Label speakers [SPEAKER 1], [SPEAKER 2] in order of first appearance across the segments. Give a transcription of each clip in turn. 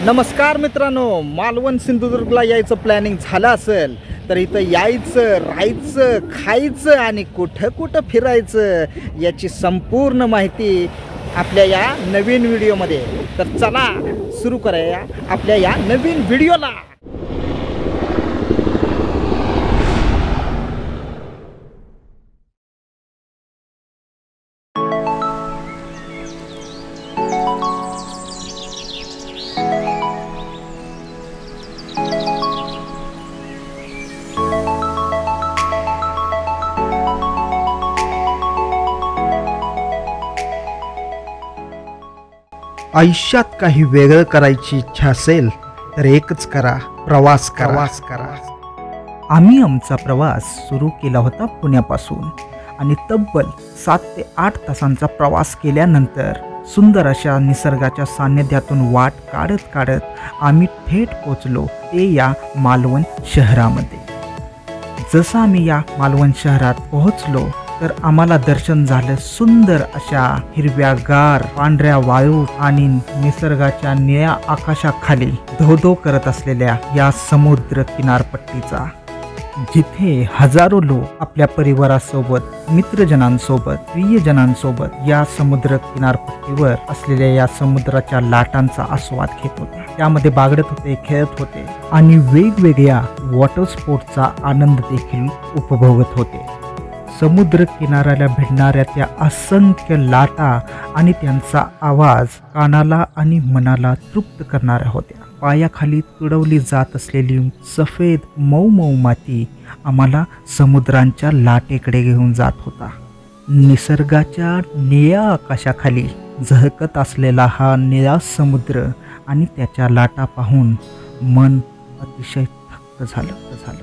[SPEAKER 1] नमस्कार मित्रांनो, मालवण सिंधुदुर्गला यायचं प्लॅनिंग झालं असेल तर इथं यायचं, राहायचं, खायचं आणि कुठं कुठं फिरायचं याची संपूर्ण माहिती आपल्या या नवीन व्हिडिओमध्ये। तर चला सुरू करूया आपल्या या नवीन व्हिडिओला। आयुष्यात काही वेगळं करायची इच्छा असेल तर एकच करा, प्रवास करा। आम्ही आमचा प्रवास सुरू केला होता पुण्यापासून आणि तब्बल 7 ते 8 तासांचा प्रवास केल्यानंतर सुंदर अशा निसर्गाच्या सान्निध्यातून वाट काढत आम्ही थेट पोचलो ते या मालवण शहरामध्ये। जसं आम्ही या मालवण शहरात पोहोचलो तर आम्हाला दर्शन झालं सुंदर अशा हिरव्यागार पांढऱ्या वाळू आणि निसर्गाच्या निळ्या आकाशाखाली धो करत असलेल्या या समुद्र किनारपट्टीचा, जिथे हजारो लोक आपल्या परिवारासोबत, मित्रजनांसोबत, प्रियजनांसोबत या समुद्र किनारपट्टीवर असलेल्या या समुद्राच्या लाटांचा आस्वाद घेत होते, त्यामध्ये बागडत होते, खेळत होते आणि वेगवेगळ्या वॉटर स्पोर्ट्सचा आनंद देखील उपभोगत होते। समुद्र किनाऱ्याला भिडणाऱ्या त्या असंख्य लाटा आणि त्यांचा आवाज कानाला आणि मनाला तृप्त करणाऱ्या होत्या। पायाखाली तुडवली जात असलेली सफेद मऊ माती आम्हाला समुद्रांच्या लाटेकडे घेऊन जात होता। निसर्गाच्या निळ्या आकाशाखाली झळकत असलेला हा निळा समुद्र आणि त्याच्या लाटा पाहून मन अतिशय थक्क झालं।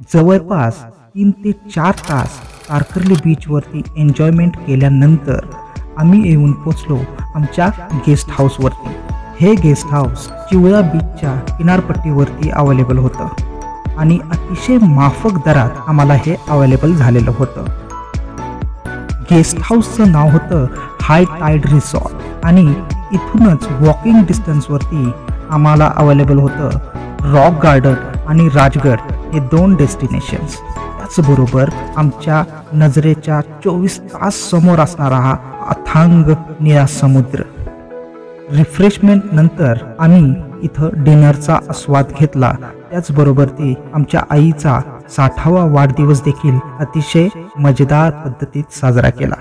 [SPEAKER 1] जवळपास 3 ते 4 तास तारकर्ली बीचवरती एन्जॉयमेंट केल्यानंतर आम्ही येऊन पोचलो आमच्या गेस्ट हाऊसवरती. हे गेस्ट हाऊस चिवळा बीचच्या किनारपट्टीवरती अवेलेबल होतं आणि अतिशय माफक दरात आम्हाला हे अवेलेबल झालेलं होतं. गेस्ट हाऊसचं नाव होतं हाय टाईड रिसॉर्ट आणि इथूनच वॉकिंग डिस्टन्सवरती आम्हाला अवेलेबल होतं रॉक गार्डन आणि राजगड हे 2 डेस्टिनेशन्स. त्याचबरोबर आमच्या नजरेच्या 24 तास समोर असणारा हा अथांग निळा समुद्र. रिफ्रेशमेंट नंतर आम्ही इथं डिनरचा आस्वाद घेतला. त्याचबरोबर ती आमच्या आईचा 60वा वाढदिवस देखील अतिशय मजेदार पद्धतीत साजरा केला.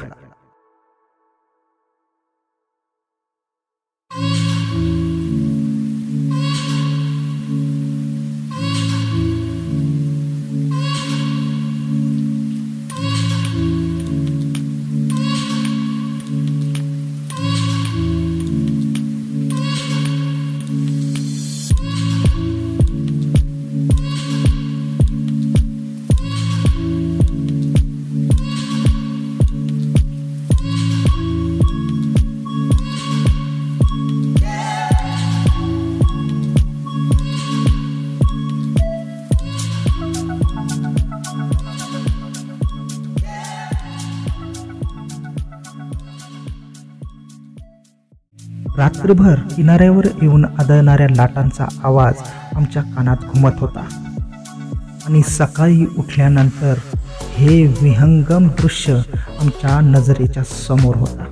[SPEAKER 1] रात्रभर किनाऱ्यावर येऊन आदळणाऱ्या लाटांचा आवाज आमच्या कानात घुमत होता आणि सकाळी उठल्यानंतर हे विहंगम दृश्य आमच्या नजरेच्या समोर होता.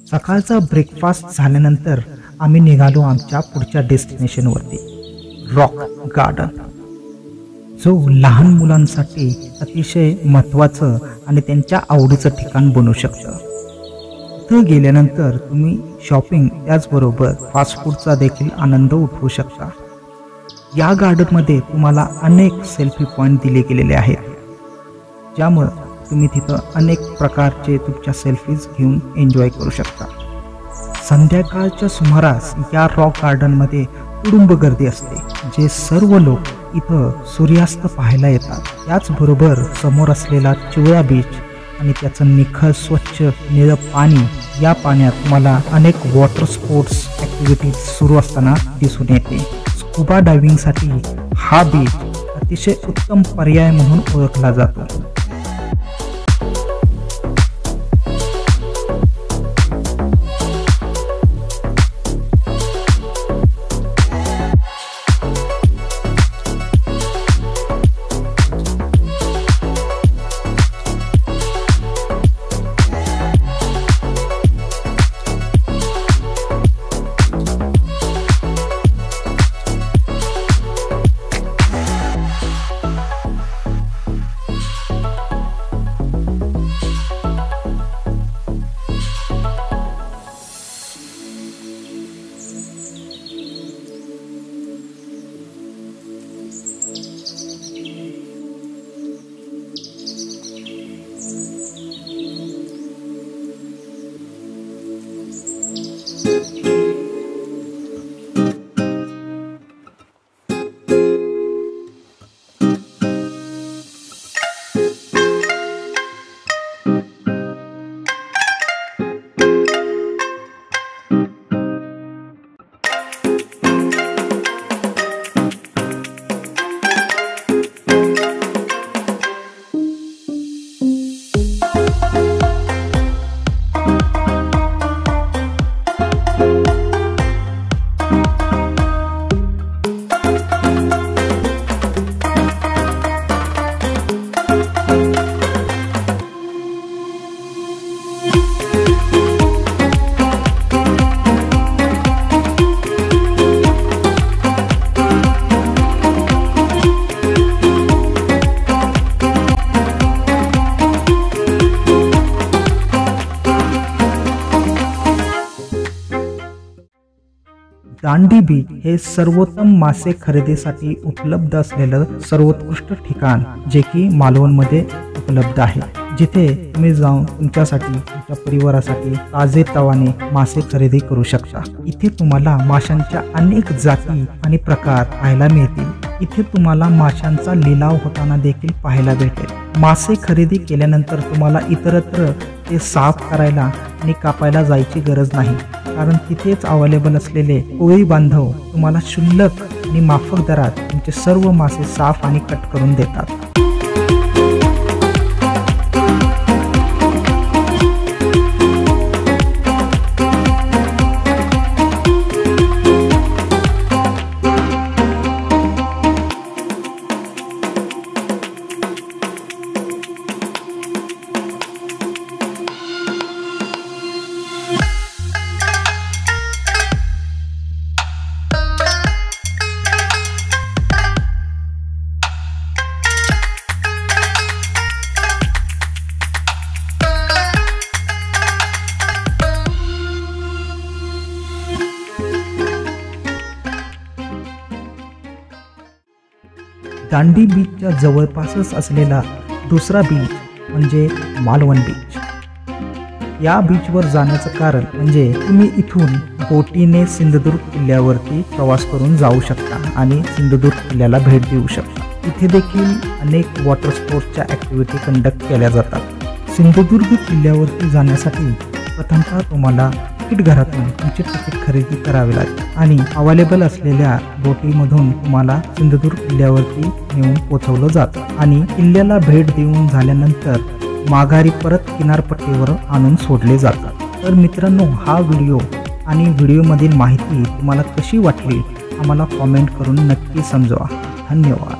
[SPEAKER 1] सकाळचा ब्रेकफास्ट झाल्यानंतर आम्ही निघालो आमच्या पुढच्या डेस्टिनेशनवरती, रॉक गार्डन, जो लहान मुलांसाठी अतिशय महत्त्वाचं आणि त्यांच्या आवडीचं ठिकाण बनू शकतं. तिथं गेल्यानंतर तुम्ही शॉपिंग त्याचबरोबर फास्ट फूडचा देखील आनंद उठवू शकता. या गार्डनमध्ये तुम्हाला अनेक सेल्फी पॉईंट दिले गेलेले आहेत, ज्यामुळे तुम्ही तिथं अनेक प्रकारचे तुमच्या सेल्फीज घेऊन एन्जॉय करू शकता. संध्याकाळच्या सुमारास या रॉक गार्डनमध्ये तुडुंब गर्दी असते, जे सर्व लोक इथं सूर्यास्त पाहायला येतात. त्याचबरोबर समोर असलेला चिवळा बीच आणि त्याचं निखळ स्वच्छ निळं पाणी, या पाण्यात तुम्हाला अनेक वॉटर स्पोर्ट्स ॲक्टिव्हिटीज सुरू असताना दिसून येते. स्कुबा डायव्हिंगसाठी हा बीच अतिशय उत्तम पर्याय म्हणून ओळखला जातो. दांडी बीच हे सर्वोत्तम मासे खरेदीसाठी उपलब्ध असलेलं सर्वोत्कृष्ट ठिकाण जे की मालवणमध्ये उपलब्ध आहे, जिथे तुम्ही जाऊन तुमच्यासाठी तुमच्या परिवारासाठी ताजे तवाने मासे खरेदी करू शकता। इथे तुम्हाला माशांच्या अनेक जाती आणि प्रकार पाहायला मिळतील। इथे तुम्हाला माशांचा लिलाव होताना देखील पाहायला भेटेल। मासे खरेदी केल्यानंतर तुम्हाला इतरत्र ते साफ करायला आणि कापायला जायची गरज नाही, कारण तिथेच अवेलेबल असलेले कोळी बांधव तुम्हाला क्षुल्लक आणि माफक दरात तुमचे सर्व मासे साफ आणि कट करून देतात। दांडी बीचच्या जवळपासच असलेला दुसरा बीच म्हणजे मालवण बीच। या बीचवर जाण्याचं कारण म्हणजे तुम्ही इथून बोटीने सिंधुदुर्ग किल्ल्यावरती प्रवास करून जाऊ शकता आणि सिंधुदुर्ग किल्ल्याला भेट देऊ शकता। इथे देखील अनेक वॉटर स्पोर्ट्सच्या ॲक्टिव्हिटी कंडक्ट केल्या जातात। सिंधुदुर्ग किल्ल्यावरती जाण्यासाठी प्रथमतः तुम्हाला तिकीट घरातून तुमचे तिकीट खरेदी करावे लागेल आणि अवेलेबल असलेल्या बोटीमधून तुम्हाला सिंधुदुर्ग किल्ल्यावरती नेऊन पोहोचवलं जातं आणि किल्ल्याला भेट देऊन झाल्यानंतर माघारी परत किनारपट्टीवर आणून सोडले जातात। तर मित्रांनो, हा व्हिडिओ आणि व्हिडिओमधील माहिती तुम्हाला कशी वाटली आम्हाला कॉमेंट करून नक्की समजवा। धन्यवाद।